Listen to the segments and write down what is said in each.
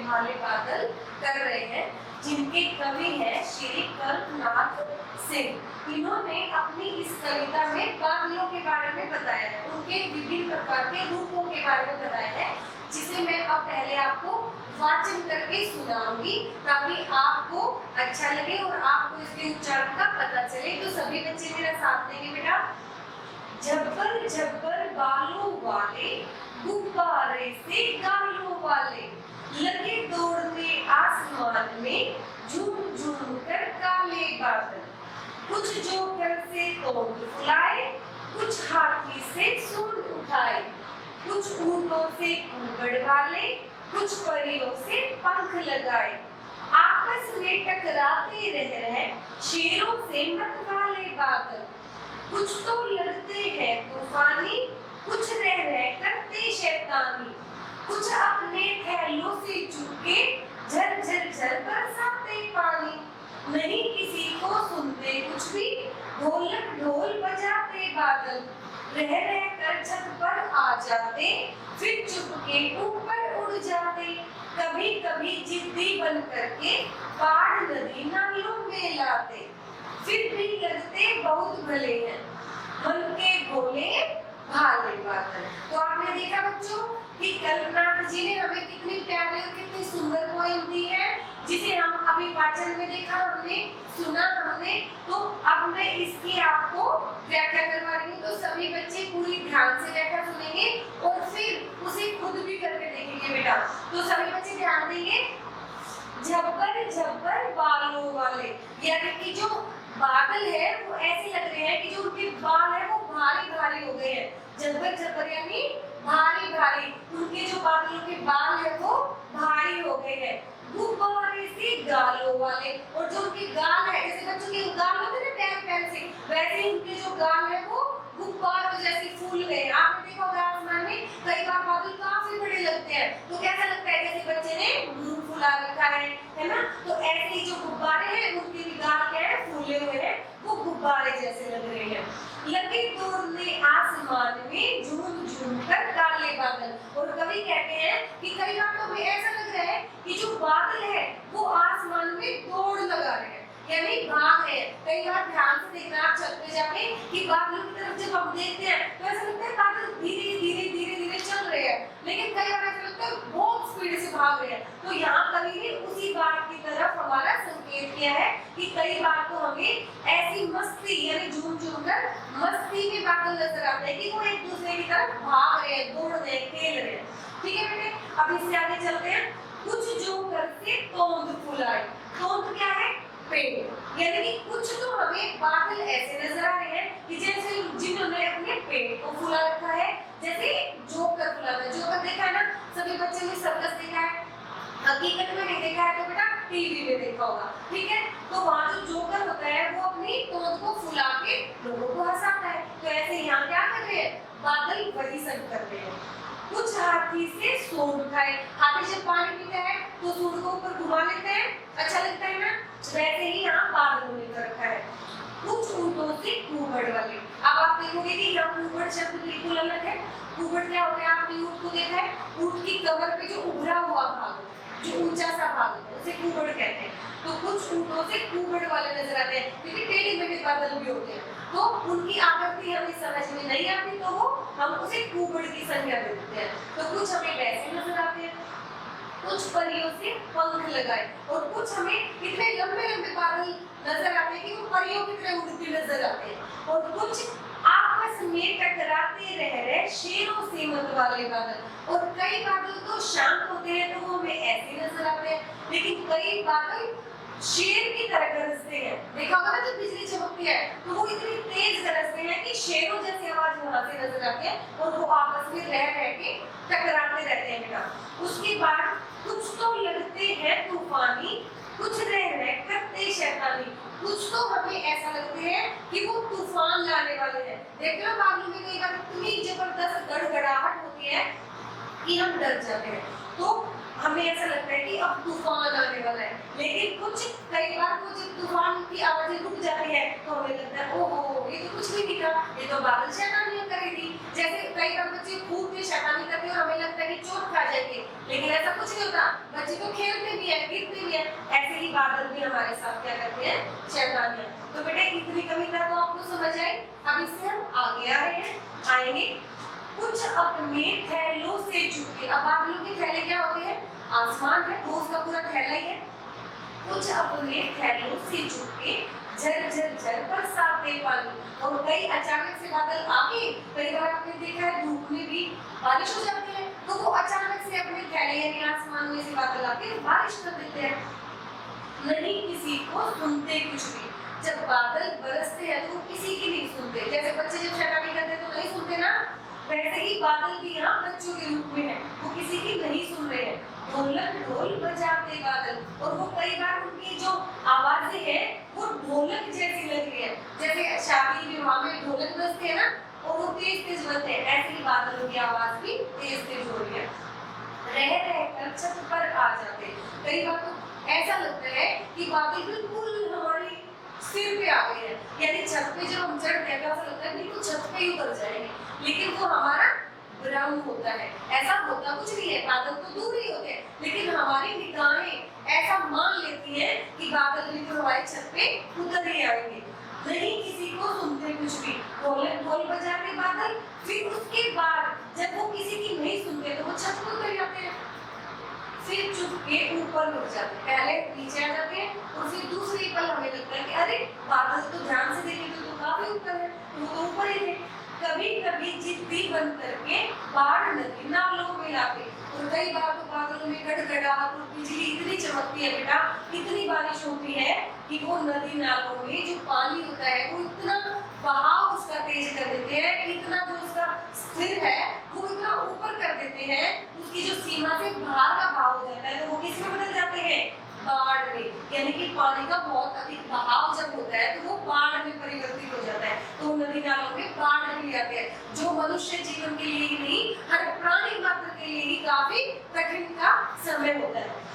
भाले बादल कर रहे हैं, जिनके कवि हैं श्री कल्पनाथ सिंह। इन्होंने अपनी इस कविता में बादलों के बारे में बताया है, उनके विभिन्न प्रकार के रूपों के बारे में बताया है, जिसे मैं अब पहले आपको वाचन करके सुनाऊंगी ताकि आपको अच्छा लगे और आपको इसके उच्चारण का पता चले। तो सभी बच्चे मेरा साथ देंगे बेटा। झब्बर झब्बर बालों वाले, गुब्बारे से गालों वाले, लगे दौड़ने आसमान में, झूम झूम कर काले बादल। कुछ जोकर से तोड़ फुलाए, कुछ हाथी से सूंड उठाए, कुछ ऊँटों से कुबड़ वाले, कुछ परियों से पंख लगाए। आपस में टकराते रह रहे शेरों से मत वाले बादल। कुछ तो लड़ते हैं तूफानी, कुछ रह रह करते शैतानी, कुछ अपने थैलों से चुपके झर झर झर बरसाते पानी। नहीं किसी को सुनते कुछ भी, ढोलक ढोल बजाते बादल। रह रह कर छत पर आ जाते, फिर चुपके ऊपर उड़ जाते। कभी कभी जिद्दी बन करके पहाड़ नदी नालों में लाते। फिर भी लगते बहुत भले हैं, मन के भोले भाले बादल। तो आपने देखा बच्चों कि कल्पनाथ जी ने हमें कितनी प्यारी और कितनी सुंदर पोएम दी है, जिसे हम अभी वाचन में देखा, हमने सुना हमने। तो अब मैं इसकी आपको व्याख्या करवा रही हूँ, तो सभी बच्चे पूरी ध्यान से व्याख्या सुनेंगे और फिर उसे खुद भी करके देखेंगे बेटा। तो सभी बच्चे ध्यान देंगे। झब्बर झब्बर बालों वाले, यानी कि जो बादल है वो ऐसे लग रहे हैं कि जो उनके बाल है वो भारी भारी हो गए हैं। झब्बर झब्बर यानी भारी भारी, उनके जो बादलों के बाल है वो भारी हो गए हैं। गुब्बारे से गालों वाले, और जो उनके गाल है, जैसे बच्चों के गाल होते हैं ना प्यारे प्यारे से, वैसे ही उनके जो गाल है वो गुब्बारों जैसे फूल गए। आपने देखा होगा आसमान में कई बार बादल काफी बड़े लगते हैं, तो कैसा लगता है जैसे बच्चे ने मुंह फुला रखा है ना। तो ऐसे ही जो गुब्बारे हैं उनके भी गाल क्या है, फूले हुए हैं, वो गुब्बारे जैसे लग रहे हैं। लगे दौड़ने आसमान में, झूम झूम कर काले बादल। और कवि कहते हैं कि कई बार तो हमें ऐसा लग रहा है कि जो बादल है वो आसमान में दौड़ लगा रहे हैं, यानी भाग है। कई बार ध्यान से देखना आप छत पे जाके कि बादलों की तरफ जब हम देखते हैं तो ऐसा लगता है बादल धीरे धीरे धीरे धीरे चल रहे हैं, लेकिन कई बार ऐसा लगता है बहुत स्पीड से भाग रहे हैं। तो यहाँ कवि ने उसी बात की तरफ हमारा संकेत किया है कि कई बार तो हमें ऐसी मस्ती यानी झूम झूम कर मस्ती में बादल नजर आते हैं कि वो एक दूसरे की तरफ भाग रहे हैं, दौड़ रहे हैं, खेल रहे हैं। ठीक है बेटे, अब इससे आगे चलते हैं। कुछ जो करके तोंद फुलाए, तोंद क्या है, पेड़, यानी कि कुछ तो हमें बादल ऐसे नजर आ रहे हैं कि जैसे जिन्होंने अपने पेड़ को फुला रखा है, जैसे जोकर फुलाता है। जोकर देखा है ना, सभी बच्चों ने सर्कस देखा है, हकीकत में नहीं देखा है तो बेटा टीवी में देखा होगा। ठीक है, तो वहाँ जो जोकर होता है वो अपनी तोंद को फुला के लोगों को हंसाता है। तो ऐसे यहाँ क्या कर रहे हैं, बादल वही सब कर रहे हैं। कुछ हाथी से सूंड उठाए, हाथी जब पानी पीता है तो सूंड को ऊपर घुमा लेते हैं, अच्छा लगता है ना, वैसे ही यहाँ बादलों ने कर रखा है। कुछ ऊँटों से कुबड़ वाले, अब आप देखोगे कि यहाँ कुबड़ शब्द बिल्कुल अलग है। कुबड़ क्या होता है, आपने ऊँट को देखा है, ऊँट की कमर पे जो उभरा हुआ भाग, जो ऊंचा सा भाग होता है उसे कुबड़ कहते हैं। तो कुछ ऊँटों से कुबड़ वाले नजर आते हैं, क्योंकि टेढ़े मेढ़े बादल भी होते हैं, तो उनकी आकृति हमें समझ में नहीं आती तो वो हम उसे कुबड़ की संज्ञा दे देते हैं। तो कुछ हमें वैसे नजर आते हैं, कुछ परियों से पंख लगाए, और कुछ हमें इतने लंबे लंबे बादल नजर आते हैं कि वो परियों की तरह उड़ते नजर आते हैं। और कुछ आपस में टकराते रह रहे शेरों से मत वाले बादल। और कई बादल तो शांत होते हैं तो वो हमें ऐसे नजर आते हैं, लेकिन कई बादल शेर की तरह गरजते हैं। देखा होगा ना, जब बिजली चमकती है तो वो इतनी तेज गरजते हैं कि शेरों जैसी आवाज वहां से नजर आती है, और वो आपस में रह रह के टकराते रहते हैं बेटा। उसके बाद कुछ तो लगते हैं तूफानी, कुछ रह रह करते शैतानी। कुछ तो हमें ऐसा लगते हैं कि वो तूफान लाने वाले हैं। देखते हो बादलों में कई बार इतनी जबरदस्त गड़गड़ाहट होती है कि हम डर जाते हैं। तो हमें ऐसा लगता है कि अब तूफान आने वाला है, लेकिन कई बार कुछ तूफान की आवाजें रुक जाती है तो हमें लगता है ओहो ये तो कुछ भी नहीं था, ये तो बादल शैतानियां करेगी। जैसे कई बार बच्चे खूब के शैतानी करते हैं और हमें लगता है कि चोट खा जाएंगे, लेकिन ऐसा कुछ नहीं होता, बच्चे तो खेलते भी है, गिरते भी है। ऐसे ही बादल भी हमारे साथ क्या करते हैं, शैतानियां। तो बेटे इतनी कविता तो आपको समझ आई। अब इससे हम आगे आ रहे हैं, आएंगे। कुछ अपने थैलों से झुके, अब बादलों के थैले क्या होते हैं, आसमान है वो उसका पूरा थैला ही है। कुछ अपने थैलों से झुके झर झर झर बरसाते पानी, और कई अचानक से बादल आके, कई बार आपने देखा है धूप में भी बारिश हो जाती है, तो वो अचानक से अपने थैले यानी आसमान में से बादल आके बारिश कर देते हैं। नहीं किसी को सुनते कुछ भी, जब बादल बरसते हैं तो किसी की नहीं सुनते। जैसे बच्चे जब शैतानी करते हैं तो नहीं सुनते ना, वैसे ही बादल भी यहाँ बच्चों के रूप में है, वो किसी की नहीं सुन रहे हैं। ढोलक ढोल बजाते बादल, और वो कई बार उनकी जो आवाजें हैं वो ढोलक जैसी लग रही है, जैसे शादी विवाह में ढोलक बजते हैं ना, और वो तेज तेज बजते हैं, ऐसे ही बादलों की आवाज भी तेज तेज हो रही है। रह रह कर छत पर आ जाते, कई बार तो ऐसा लगता है कि बादल बिल्कुल हमारे सिर पे आ गए हैं, यानी छत पे जब हम चढ़ते हैं तो ऐसा लगता है बिल्कुल छत पे ही उतर जाएंगे, लेकिन वो हमारा भ्रम होता है। ऐसा होता कुछ नहीं है, बादल तो दूर ही होते हैं, लेकिन हमारी निगाहें ऐसा मान लेती हैं कि बादल बिल्कुल हमारी छत पे उतर ही आएंगे। नहीं किसी को सुनते कुछ भी, ढोलक ढोल बजाते बादल, फिर उसके बाद जब वो किसी की नहीं सुनते तो वो छत पे उतर जाते हैं, फिर चुप के ऊपर उठ जाते हैं, पहले नीचे आ जाते हैं और फिर दूसरी पल हमें लगता है कि अरे बादल तो ध्यान से देखें तो काफी ऊपर है, वो तो ऊपर ही थे। कभी कभी जिद्दी बन करके बाढ़ नदी नालों में लाते, और कई बार तो बादलों में गड़गड़ाहट और बिजली इतनी चमकती है बेटा, इतनी बारिश होती है कि वो नदी नालों में जो पानी होता है वो इतना बहाव उसका तेज कर देते हैं, इतना जो उसका स्थिर है वो इतना ऊपर कर देते हैं, उसकी जो सीमा से बाहर का भाव हो जाता है, तो वो किस में बदल जाते हैं, बाढ़ में। यानी कि पानी का बहुत अधिक बहाव जब होता है तो वो बाढ़ में परिवर्तित हो जाता है, तो नदी नालों में बाढ़ भी आते हैं, जो मनुष्य जीवन के लिए ही नहीं हर प्राणी मात्र के लिए ही काफी कठिन का समय होता है।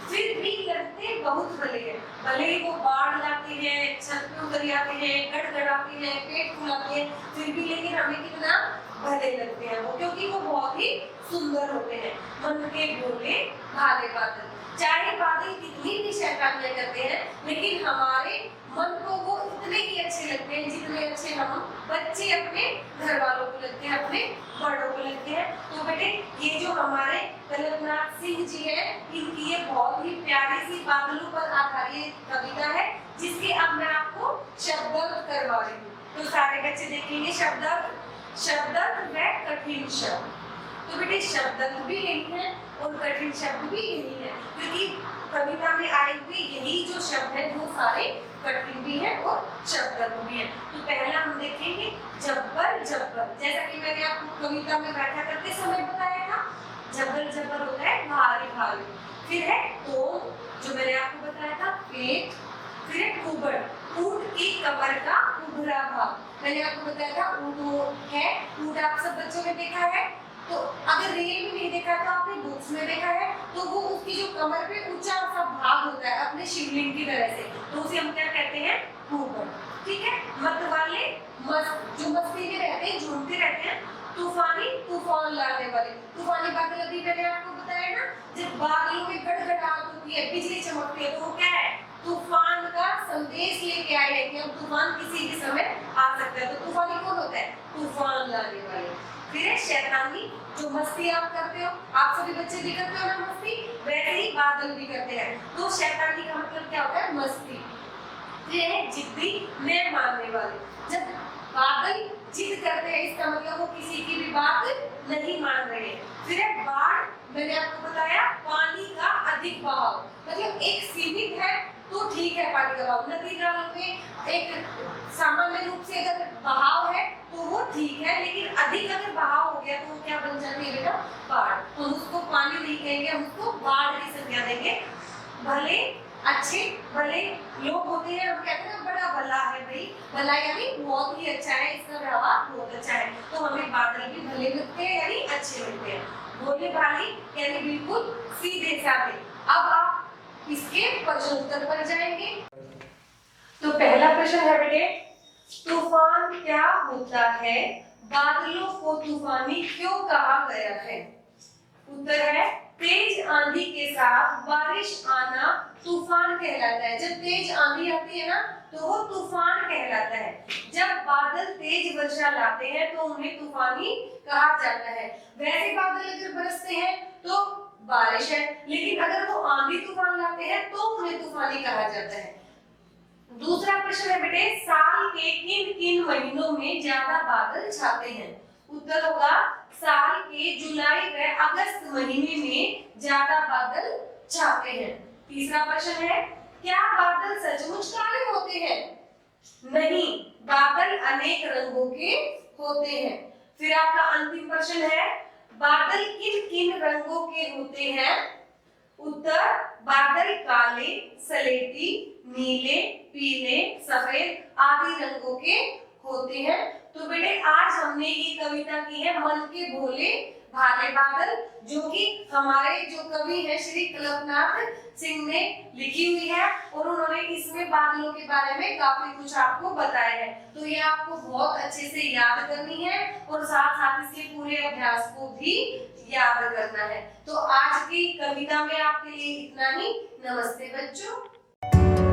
फिर भी करते बहुत भले हैं, भले ही वो बाढ़ लाते हैं, छत पे उतर जाते हैं, गड़गड़ाते हैं, पेट फुलाते हैं, फिर भी लेकिन हमें कितना भले लगते हैं वो, क्योंकि वो बहुत ही सुंदर होते हैं। मन के भोले भाले बादल, चाहे बादल कितनी भी शैतानियां करते हैं, लेकिन हमारे मन को वो इतने ही अच्छे लगते हैं जितने अच्छे हम बच्चे अपने घर वालों को लगते हैं, अपने बड़ों को लगते हैं। तो बेटे ये जो हमारे कलपनाथ सिंह जी है, इनकी ये बहुत ही प्यारी सी बादलों पर आधारित कविता है, जिसके अब मैं आपको शब्दार्थ करवा रही हूँ। तो सारे बच्चे देखेंगे शब्दार्थ, शब्दार्थ व कठिन शब्द। तो बेटे शब्दार्थ भी यही है और कठिन शब्द भी यही है, क्योंकि कविता में आए हुए यही जो शब्द है वो सारे कठिन भी है और शब्दार्थ भी है। तो पहला हम देखेंगे जब्बर जब्बर, जैसा कि मैंने आपको कविता में व्याख्या करते समय बताया था, जब्बर जब्बर होता है भारी भारी। फिर है ओम, जो मैंने आपको बताया था पेट। फिर है कुबड़, ऊंट की कमर का उभरा भाग, मैंने आपको बताया था ऊंट है, ऊंट आप सब बच्चों ने देखा है, तो अगर रियल में नहीं देखा तो आपने बुक्स में देखा है, तो वो उसकी जो कमर पे ऊंचा सा भाग होता है अपने शिवलिंग की तरह से, तो उसे हम क्या कहते हैं, कुबड़। ठीक है, मत वाले मस्त, जो मस्ती में रहते हैं, झूमते रहते हैं। तूफानी, तूफान लाने वाले, तूफानी बादल अभी मैंने आपको बताया ना, जब बादलों में गड़गड़ाहट होती है, बिजली चमकती है, तो वो क्या है, तूफान का संदेश लेके आए हैं कि अब तूफान किसी भी समय आ सकता है। तो तूफानी कौन होता है, तूफान लाने वाले। फिर है शैतानी, जो मस्ती आप करते हो, आप सभी बच्चे भी करते हो ना मस्ती, वैसे ही बादल भी करते हैं, तो शैतानी का मतलब क्या होता है, मस्ती। फिर है जिद्दी, मैं मानने वाले, जब बादल जिद करते हैं इसका मतलब वो किसी की भी बात नहीं मान रहे हैं। फिर है बाढ़, मैंने आपको बताया पानी का अधिक बहाव, मतलब एक सीमित है तो ठीक है पानी का बहाव, नदी नालों में एक सामान्य रूप से अगर बहाव है तो वो ठीक है, लेकिन अधिक अगर बहाव हो गया तो वो क्या बन जाती है बेटा, बाढ़। तो हम उसको पानी नहीं कहेंगे, हम उसको बाढ़ की संज्ञा देंगे। भले अच्छे भले लोग होते हैं, हम कहते हैं बड़ा भला है भाई, भला यानी बहुत ही अच्छा है, इसका व्यवहार बहुत अच्छा है, तो हमें बादल भी भले लगते हैं यानी अच्छे लगते हैं। भोले भाले यानी बिल्कुल सीधे साधे। अब आप इसके प्रश्न उत्तर पर जाएंगे। तो पहला प्रश्न है बेटे, तूफान क्या होता है, बादलों को तूफानी क्यों कहा गया है? उत्तर है, तेज आंधी के साथ बारिश आना तूफान कहलाता है। जब तेज आंधी आती है ना तो वो तूफान कहलाता है। जब बादल तेज वर्षा लाते हैं तो उन्हें तूफानी कहा जाता है। वैसे बादल अगर बरसते हैं तो बारिश है, लेकिन अगर वो आंधी तूफान लाते हैं तो उन्हें तूफानी कहा जाता है। दूसरा प्रश्न है बेटे, साल के किन किन महीनों में ज्यादा बादल छाते हैं? उत्तर होगा, साल के जुलाई व अगस्त महीने में ज्यादा बादल छाते हैं। तीसरा प्रश्न है, क्या बादल सचमुच काले होते हैं? नहीं, बादल अनेक रंगों के होते हैं। फिर आपका अंतिम प्रश्न है, बादल किन किन रंगों के होते हैं? उत्तर, बादल काले, सलेटी, नीले, पीले, सफेद आदि रंगों के होते हैं। तो बेटे आज हमने ये कविता की है मन के भोले भाले बादल, जो कि हमारे जो कवि हैं श्री कल्पनाथ सिंह ने लिखी हुई है, और उन्होंने इसमें बादलों के बारे में काफी कुछ आपको बताया है। तो ये आपको बहुत अच्छे से याद करनी है और साथ साथ इसके पूरे अभ्यास को भी याद करना है। तो आज की कविता में आपके लिए इतना ही। नमस्ते बच्चों।